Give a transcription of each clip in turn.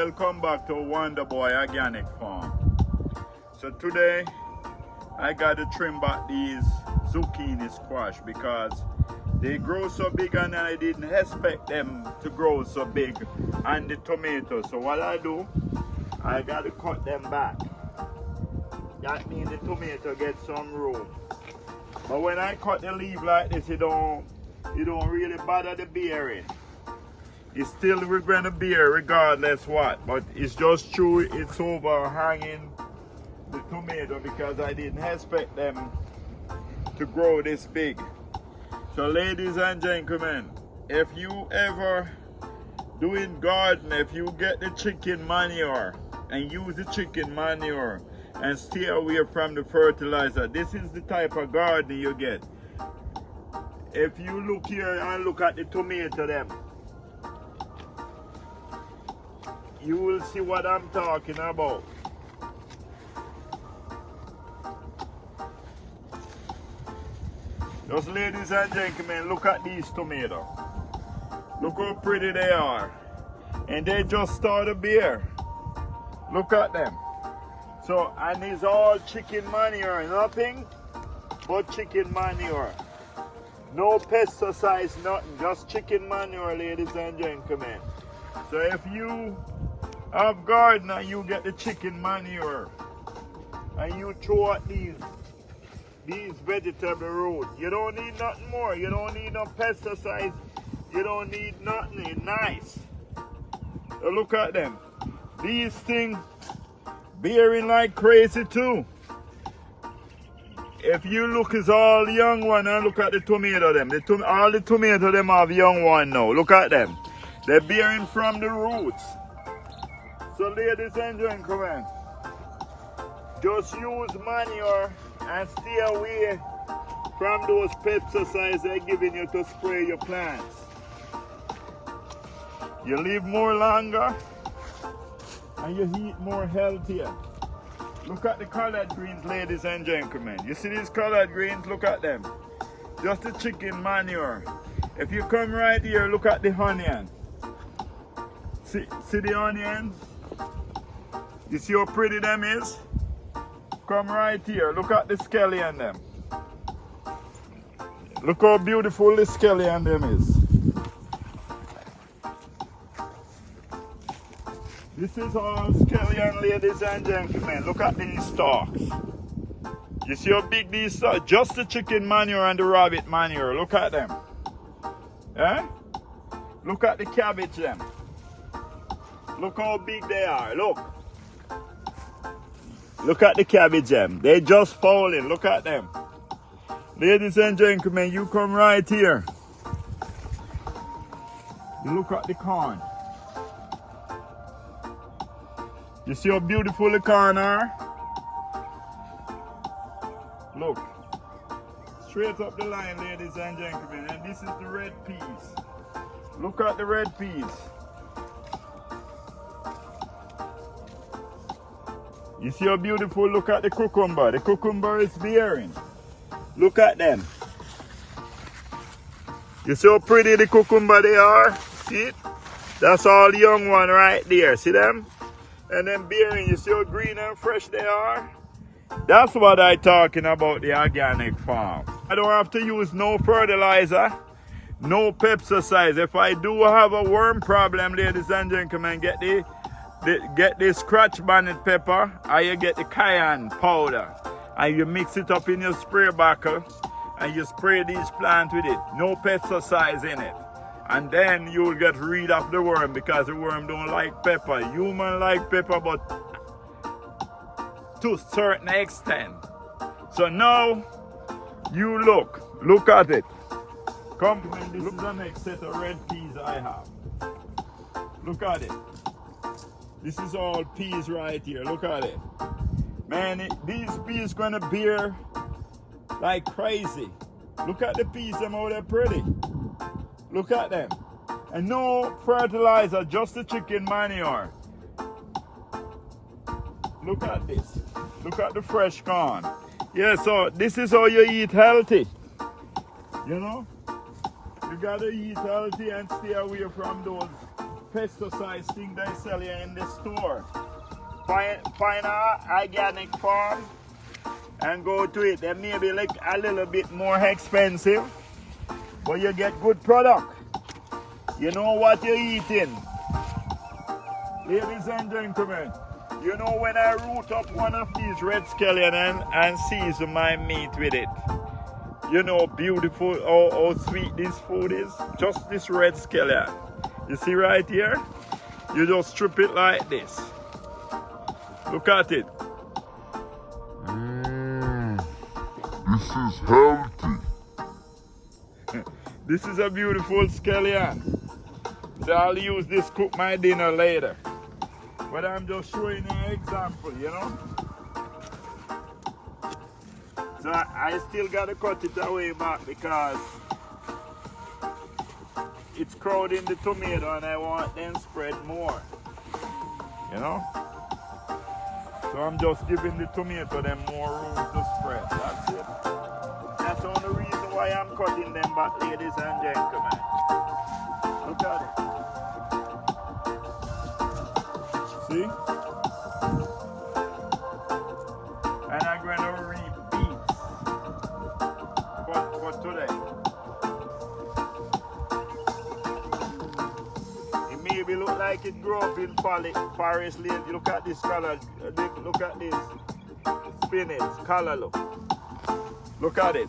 welcome back to Wonder Boy Organic Farm. So today I got to trim back these zucchini squash because they grow so big and I didn't expect them to grow so big, and the tomatoes. So what I do, I got to cut them back. That means the tomato gets some room. But when I cut the leaf like this, it don't really bother the bearing. It's still we're going to bear regardless what, but it's just true it's overhanging the tomato because I didn't expect them to grow this big. So ladies and gentlemen, if you ever doing garden, if you get the chicken manure and use the chicken manure and stay away from the fertilizer, this is the type of garden you get. If you look here and look at the tomato them, you will see what I'm talking about. Just ladies and gentlemen, look at these tomatoes. Look how pretty they are. And they just started bear. Look at them. So, and it's all chicken manure, nothing but chicken manure. No pesticides, nothing, just chicken manure, ladies and gentlemen. So if you have garden and you get the chicken manure and you throw out these vegetable roots, you don't need nothing more. You don't need no pesticides. You don't need nothing. It's nice. So look at them. These things bearing like crazy too. If you look, it's all young one, and look at the tomato them. All the tomato them have young one now. Look at them. They're bearing from the roots. So ladies and gentlemen, just use manure and stay away from those pesticides they're giving you to spray your plants. You live more longer and you eat more healthier. Look at the collard greens, ladies and gentlemen. You see these collard greens? Look at them. Just the chicken manure. If you come right here, look at the onion. See the onions? You see how pretty them is? Come right here. Look at the scallion them. Look how beautiful the scallion them is. This is all scallion, ladies and gentlemen. Look at these stalks. You see how big these stalks? Just the chicken manure and the rabbit manure. Look at them. Eh? Look at the cabbage them. Look how big they are. Look. Look at the cabbage them. They just falling. Look at them. Ladies and gentlemen, you come right here. You look at the corn. You see how beautiful the corn are? Look. Straight up the line, ladies and gentlemen. And this is the red peas. Look at the red peas. You see how beautiful? Look at the cucumber. The cucumber is bearing. Look at them. You see how pretty the cucumber they are? See it? That's all young one right there. See them? And then bearing, you see how green and fresh they are? That's what I'm talking about, the organic farm. I don't have to use no fertilizer, no pesticides. If I do have a worm problem, ladies and gentlemen, get the scratch bonnet pepper, or you get the cayenne powder, and you mix it up in your spray bottle, and you spray these plants with it. No pesticides in it. And then you will get rid of the worm because the worm don't like pepper. Human like pepper, but to a certain extent. So now you look at it. Come, this is the next set of red peas I have. Look at it. This is all peas right here. Look at it. Man, these peas gonna bear like crazy. Look at the peas, them how they're pretty. Look at them. And no fertilizer, just the chicken manure. Look at this. Look at the fresh corn. Yeah, so this is how you eat healthy. You know? You gotta eat healthy and stay away from those pesticides thing they sell you in the store. Find a organic farm and go to it. They may be like a little bit more expensive, but you get good product. You know what you're eating. Ladies and gentlemen, you know when I root up one of these red scallion and season my meat with it, you know beautiful how sweet this food is. Just this red scallion. You see right here? You just strip it like this. Look at it. This is healthy. This is a beautiful scallion. So I'll use this to cook my dinner later. But I'm just showing you an example, you know. So I still gotta cut it away back because it's crowding the tomato and I want them spread more. You know? So I'm just giving the tomato them more room to spread. That's it. That's the only reason why I'm cutting them back, ladies and gentlemen. Look at it. See? And I'm going to reap beets for today. It maybe look like it grew up in forest lane. Look at this color. Look at this spinach color. Look at it.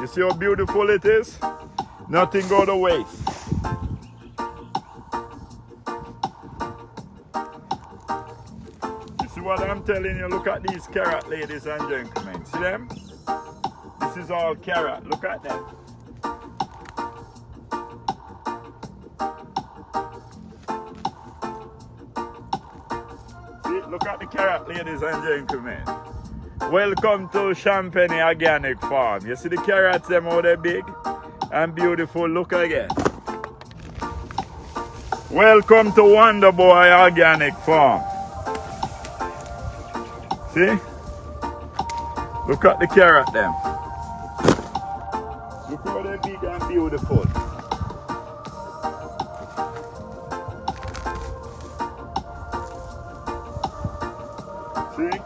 You see how beautiful it is? Nothing go to waste. You see what I'm telling you? Look at these carrots, ladies and gentlemen. See them? This is all carrot. Look at them. See? Look at the carrot, ladies and gentlemen. Welcome to Champagne Organic Farm. You see the carrots, them how they're big and beautiful. Look again. Welcome to Wonder Boy Organic Farm. See? Look at the carrot them. Look how they're big and beautiful. See?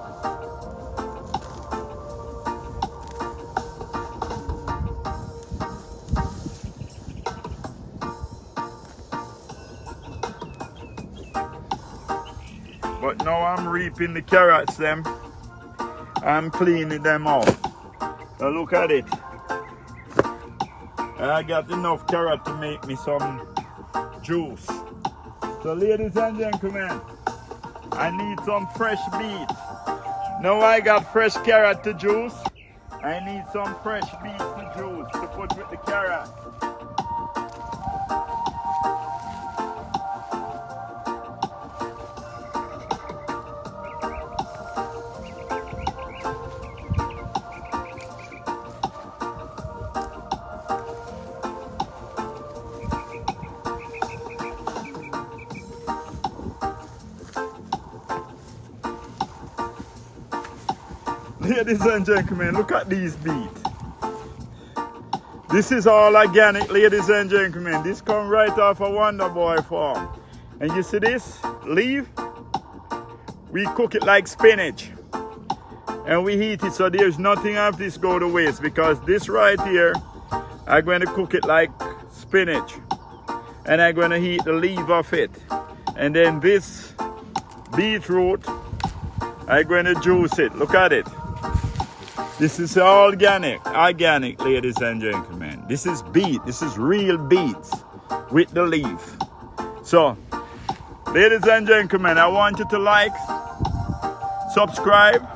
But now I'm reaping the carrots them. I'm cleaning them out. Now look at it. I got enough carrot to make me some juice. So ladies and gentlemen, I need some fresh beet. Now I got fresh carrot to juice. I need some fresh beet to juice to put with the carrot. Ladies and gentlemen, look at these beets. This is all organic, ladies and gentlemen. This comes right off a Wonder Boy farm. And you see this leaf? We cook it like spinach. And we heat it so there's nothing of this go to waste, because this right here, I'm going to cook it like spinach. And I'm going to heat the leaf of it. And then this beetroot, I'm going to juice it. Look at it. This is organic, ladies and gentlemen. This is beet. This is real beets with the leaf. So, ladies and gentlemen, I want you to like, subscribe,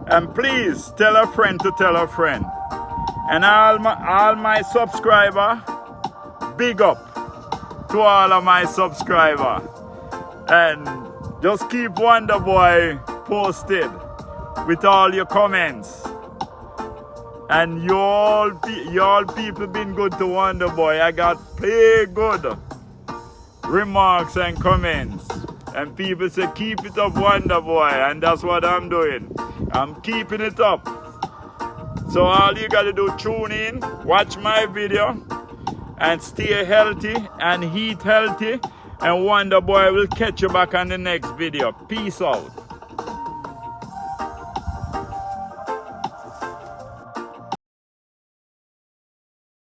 and please tell a friend to tell a friend. And all my subscribers, big up to all of my subscribers. And just keep Wonder Boy posted with all your comments. And you all people been good to Wonder Boy. I got plenty good remarks and comments. And people say, keep it up, Wonder Boy. And that's what I'm doing. I'm keeping it up. So all you gotta do, tune in, watch my video, and stay healthy and eat healthy. And Wonder Boy will catch you back on the next video. Peace out.